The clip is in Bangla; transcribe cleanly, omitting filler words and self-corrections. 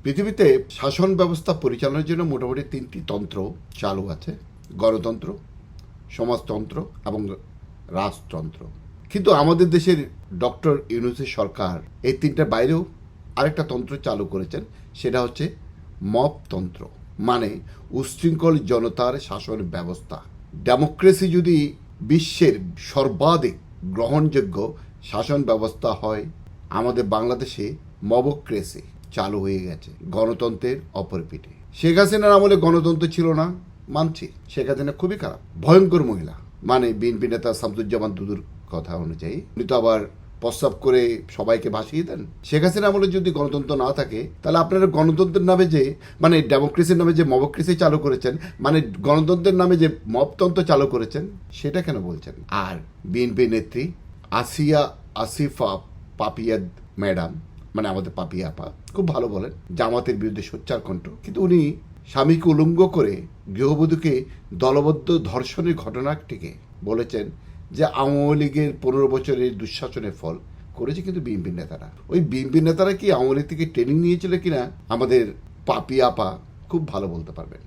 পৃথিবীতে শাসন ব্যবস্থা পরিচালনার জন্য মোটামুটি 3টি তন্ত্র চালু আছে: গণতন্ত্র, সমাজতন্ত্র এবং রাজতন্ত্র। কিন্তু আমাদের দেশের ডক্টর ইউনূসের সরকার এই 3টার বাইরেও আরেকটা তন্ত্র চালু করেছেন, সেটা হচ্ছে মবতন্ত্র, মানে উচ্ছৃঙ্খল জনতার শাসন ব্যবস্থা। ডেমোক্রেসি যদি বিশ্বের সর্বাধিক গ্রহণযোগ্য শাসন ব্যবস্থা হয়, আমাদের বাংলাদেশে মবক্রেসি চালু হয়ে গেছে গণতন্ত্রের অপরপিঠে। শেখ হাসিনার আমলে গণতন্ত্র ছিল না, মানছি। শেখ হাসিনা খুবই খারাপ, ভয়ঙ্কর মহিলা, মানে বিএনপি নেতা শামসুজ্জামান দুদুর কথা অনুযায়ী উনি তো আবার প্রস্তাব করে সবাইকে ভাসিয়ে দেন। শেখ হাসিনা আমলে যদি গণতন্ত্র না থাকে, তাহলে আপনারা গণতন্ত্রের নামে যে, মানে ডেমোক্রেসির নামে যে মবক্রেসি চালু করেছেন, মানে গণতন্ত্রের নামে যে মবতন্ত্র চালু করেছেন, সেটা কেন বলছেন? আর বিএনপি নেত্রী আসিয়া আসিফা পাপিয়াদ ম্যাডাম, মানে আমাদের পাপিয়া আপা, খুব ভালো বলেন, জামাতের বিরুদ্ধে সোচ্চার কণ্ঠ, কিন্তু উনি স্বামীকে উলঙ্গ করে গৃহবধূকে দলবদ্ধ ধর্ষণের ঘটনাটিকে বলেছেন যে আওয়ামী লীগের 15 বছরের দুঃশাসনের ফল করেছে কিন্তু বিএনপি নেতারা। ওই বিএনপি নেতারা কি আওয়ামী লীগ থেকে ট্রেনিং নিয়েছিল কিনা আমাদের পাপিয়া আপা খুব ভালো বলতে পারবেন।